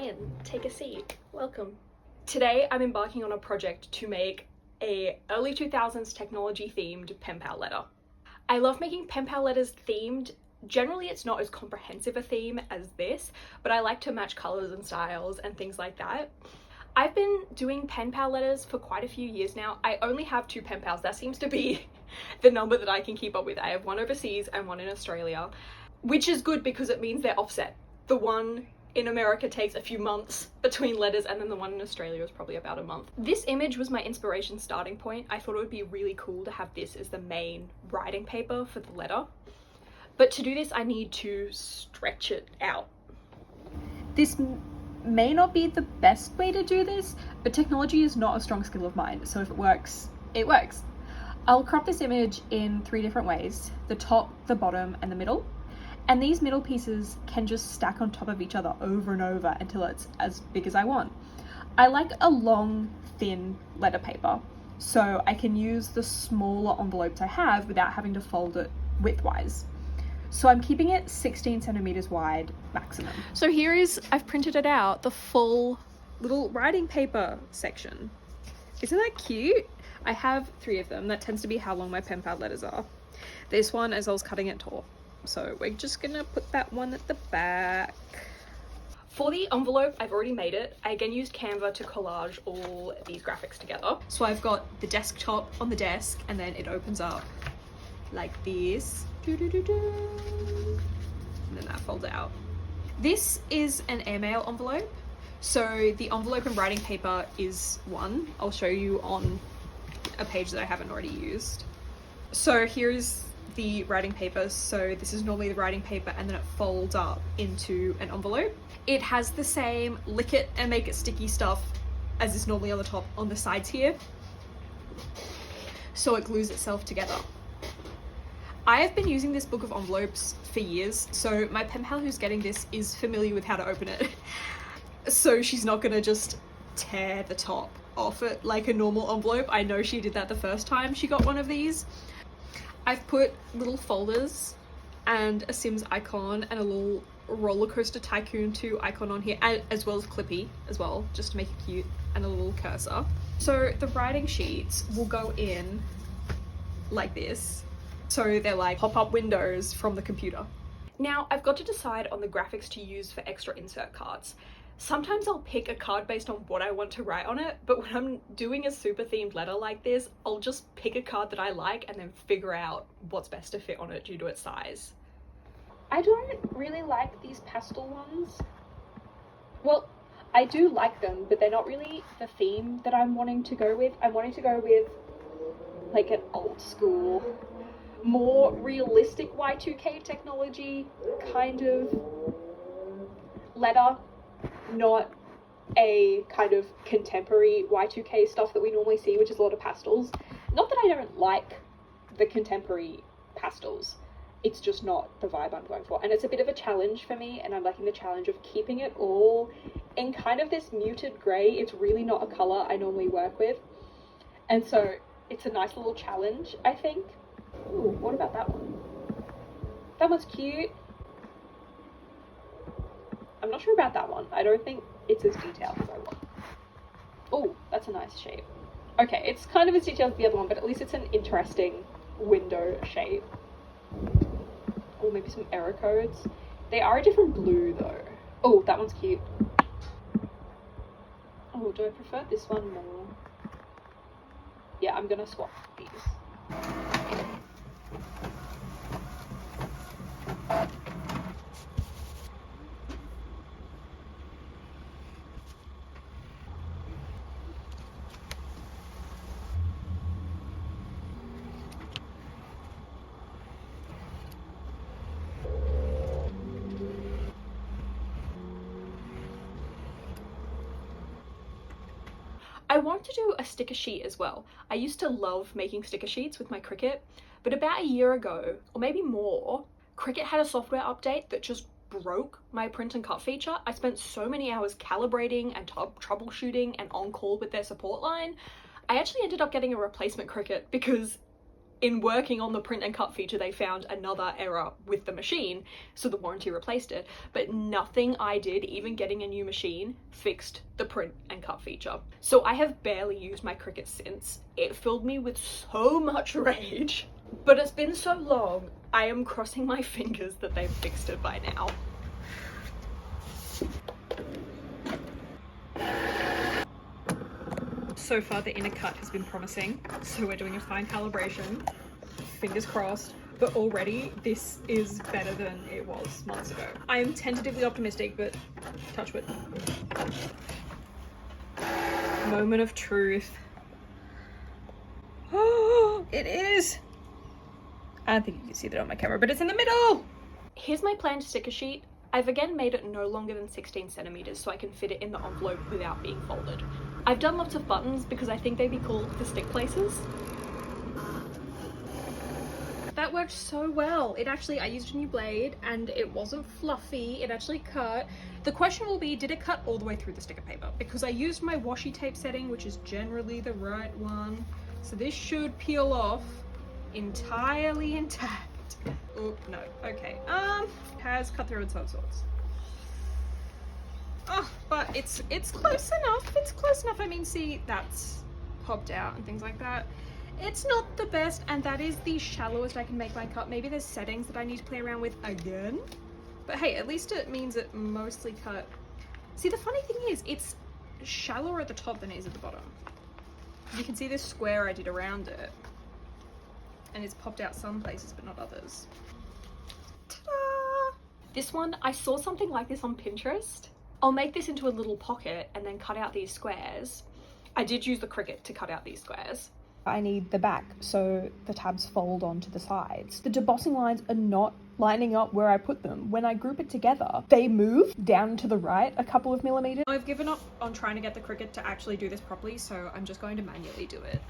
in, take a seat, welcome. Today I'm embarking on a project to make a early 2000s technology themed Penpal letter. I love making Penpal letters themed. Generally it's not as comprehensive a theme as this, but I like to match colours and styles and things like that. I've been doing Penpal letters for quite a few years now. I only have 2 Penpals. That seems to be the number that I can keep up with. I have one overseas and one in Australia, which is good because it means they're offset. The one in America takes a few months between letters, and then the one in Australia is probably about a month. This image was my inspiration starting point. I thought it would be really cool to have this as the main writing paper for the letter. But to do this, I need to stretch it out. This may not be the best way to do this, but technology is not a strong skill of mine, so if it works, it works. I'll crop this image in 3 different ways: the top, the bottom, and the middle. And these middle pieces can just stack on top of each other over and over until it's as big as I want. I like a long, thin letter paper, so I can use the smaller envelopes I have without having to fold it widthwise. So I'm keeping it 16 centimeters wide maximum. So here is, I've printed it out, the full little writing paper section. Isn't that cute? I have 3 of them. That tends to be how long my Penpal letters are. This one, as I was cutting it tall. So we're just gonna put that one at the back. For the envelope, I've already made it. I again used Canva to collage all these graphics together. So I've got the desktop on the desk, and then it opens up like this. And then that folds out. This is an airmail envelope. So the envelope and writing paper is one. I'll show you on a page that I haven't already used. So here's the writing paper. So this is normally the writing paper, and then it folds up into an envelope. It has the same lick it and make it sticky stuff as is normally on the top, on the sides here. So it glues itself together. I have been using this book of envelopes for years, so my pen pal who's getting this is familiar with how to open it. So she's not gonna just tear the top off it like a normal envelope. I know she did that the first time she got one of these. I've put little folders and a Sims icon and a little Roller Coaster Tycoon 2 icon on here, as well as Clippy as well, just to make it cute, and a little cursor. So the writing sheets will go in like this. So they're like pop-up windows from the computer. Now I've got to decide on the graphics to use for extra insert cards. Sometimes I'll pick a card based on what I want to write on it, but when I'm doing a super themed letter like this, I'll just pick a card that I like and then figure out what's best to fit on it due to its size. I don't really like these pastel ones. Well, I do like them, but they're not really the theme that I'm wanting to go with. I'm wanting to go with like an old school, more realistic Y2K technology kind of letter, not a kind of contemporary Y2K stuff that we normally see, which is a lot of pastels. Not that I don't like the contemporary pastels, it's just not the vibe I'm going for. And it's a bit of a challenge for me, and I'm liking the challenge of keeping it all in kind of this muted grey. It's really not a colour I normally work with, and so it's a nice little challenge, I think. Ooh, what about that one? That one's cute. I'm not sure about that one. I don't think it's as detailed as I want. Oh, that's a nice shape. Okay, it's kind of as detailed as the other one, but at least it's an interesting window shape. Or maybe some error codes. They are a different blue though. Oh, that one's cute. Oh, do I prefer this one more? Yeah, I'm gonna swap these. I want to do a sticker sheet as well. I used to love making sticker sheets with my Cricut, but about a year ago, or maybe more, Cricut had a software update that just broke my print and cut feature. I spent so many hours calibrating and troubleshooting and on call with their support line. I actually ended up getting a replacement Cricut because in working on the print and cut feature, they found another error with the machine, so the warranty replaced it. But nothing I did, even getting a new machine, fixed the print and cut feature. So I have barely used my Cricut since. It filled me with so much rage. But it's been so long, I am crossing my fingers that they've fixed it by now. So far the inner cut has been promising, so we're doing a fine calibration, fingers crossed, but already this is better than it was months ago. I am tentatively optimistic, but touch wood. Moment of truth. Oh, it is! I don't think you can see that on my camera, but it's in the middle! Here's my planned sticker sheet. I've again made it no longer than 16 centimeters so I can fit it in the envelope without being folded. I've done lots of buttons because I think they'd be cool to stick places. That worked so well. I used a new blade and it wasn't fluffy, it actually cut. The question will be, did it cut all the way through the sticker paper? Because I used my washi tape setting, which is generally the right one. So this should peel off entirely intact. Oh, no, okay. Has cut through in some sorts. Oh, but it's close enough. It's close enough. I mean, see, that's popped out and things like that. It's not the best, and that is the shallowest I can make my cut. Maybe there's settings that I need to play around with again. But hey, at least it means it mostly cut. See, the funny thing is, it's shallower at the top than it is at the bottom. You can see this square I did around it. And it's popped out some places, but not others. Ta-da! This one, I saw something like this on Pinterest. I'll make this into a little pocket and then cut out these squares. I did use the Cricut to cut out these squares. I need the back so the tabs fold onto the sides. The debossing lines are not lining up where I put them. When I group it together, they move down to the right a couple of millimeters. I've given up on trying to get the Cricut to actually do this properly, so I'm just going to manually do it.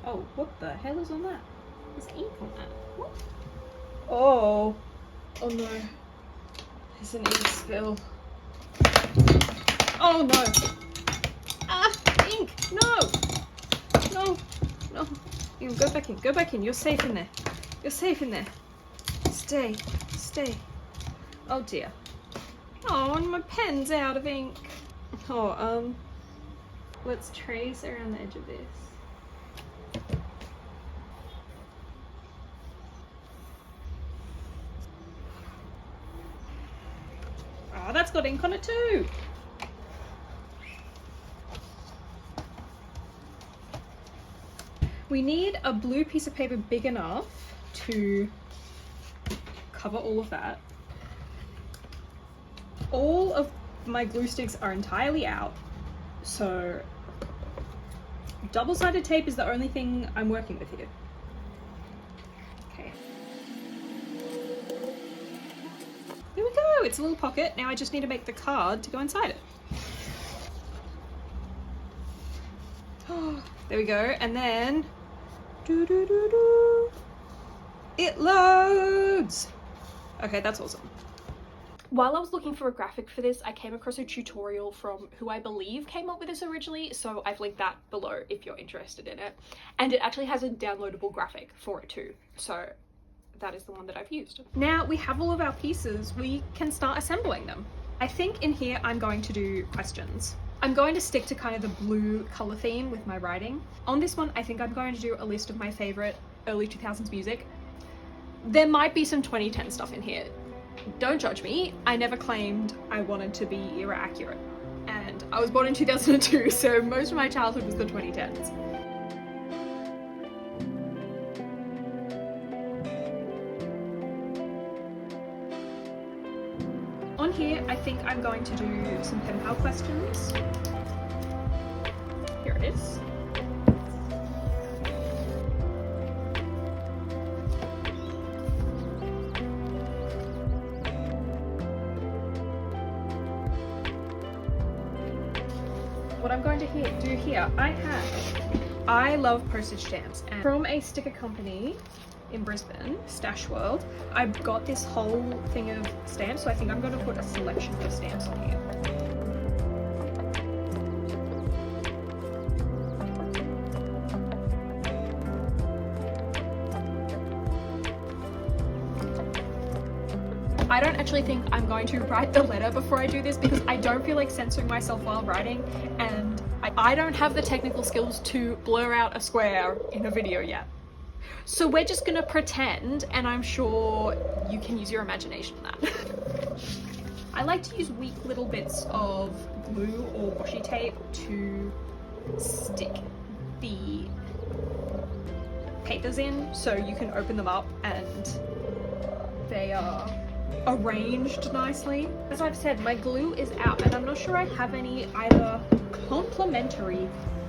Oh, what the hell is on that? There's ink on that. What? Oh. Oh no. There's an ink spill. Oh no. Ah, ink. No. No. No. You go back in. Go back in. You're safe in there. You're safe in there. Stay. Stay. Oh dear. Oh, and my pen's out of ink. Oh, let's trace around the edge of this. Oh, that's got ink on it too. We need a blue piece of paper big enough to cover all of that. All of my glue sticks are entirely out, so double-sided tape is the only thing I'm working with here. Okay. Here we go, it's a little pocket. Now I just need to make the card to go inside it. Oh, there we go, and then it loads! Okay, that's awesome. While I was looking for a graphic for this, I came across a tutorial from who I believe came up with this originally, so I've linked that below if you're interested in it. And it actually has a downloadable graphic for it too, so that is the one that I've used. Now we have all of our pieces, we can start assembling them. I think in here I'm going to do questions. I'm going to stick to kind of the blue color theme with my writing. On this one, I think I'm going to do a list of my favorite early 2000s music. There might be some 2010 stuff in here. Don't judge me, I never claimed I wanted to be era accurate. And I was born in 2002, so most of my childhood was the 2010s. On here, I think I'm going to do some Penpal questions. Here it is. What I'm going to do here, I love postage stamps, and from a sticker company in Brisbane, Stash World, I've got this whole thing of stamps, so I think I'm going to put a selection of stamps on here. I don't actually think I'm going to write the letter before I do this because I don't feel like censoring myself while writing, and I don't have the technical skills to blur out a square in a video yet. So we're just gonna pretend, and I'm sure you can use your imagination on that. I like to use weak little bits of glue or washi tape to stick the papers in so you can open them up and they are arranged nicely. As I've said, my glue is out and I'm not sure I have any either complementary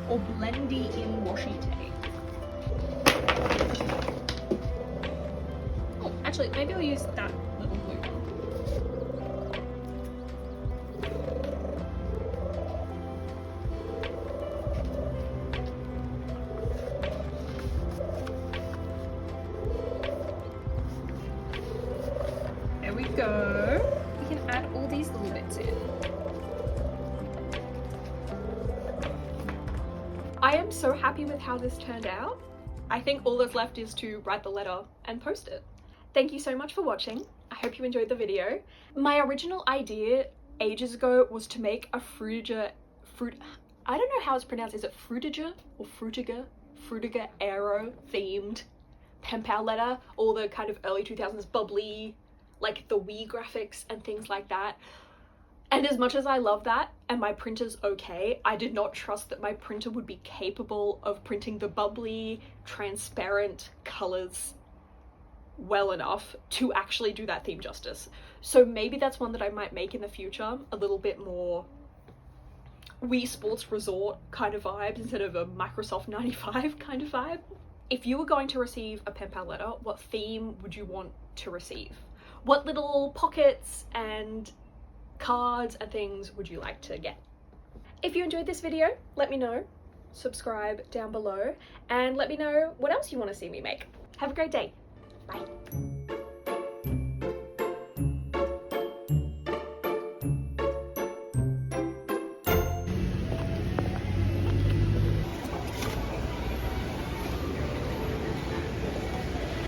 or blendy in washi tape. Oh, actually, maybe I'll use that little glue one. There we go. We can add all these little bits in. I am so happy with how this turned out. I think all that's left is to write the letter and post it. Thank you so much for watching. I hope you enjoyed the video. My original idea ages ago was to make a I don't know how it's pronounced. Is it Frutiger or Frutiger Aero themed pen pal letter? All the kind of early 2000s bubbly, like the Wii graphics and things like that. And as much as I love that and my printer's okay, I did not trust that my printer would be capable of printing the bubbly, transparent colors well enough to actually do that theme justice. So maybe that's one that I might make in the future, a little bit more Wii Sports Resort kind of vibes instead of a Microsoft 95 kind of vibe. If you were going to receive a pen pal letter, what theme would you want to receive? What little pockets and cards and things would you like to get? If you enjoyed this video, let me know, subscribe down below, and let me know what else you want to see me make. Have a great day. Bye.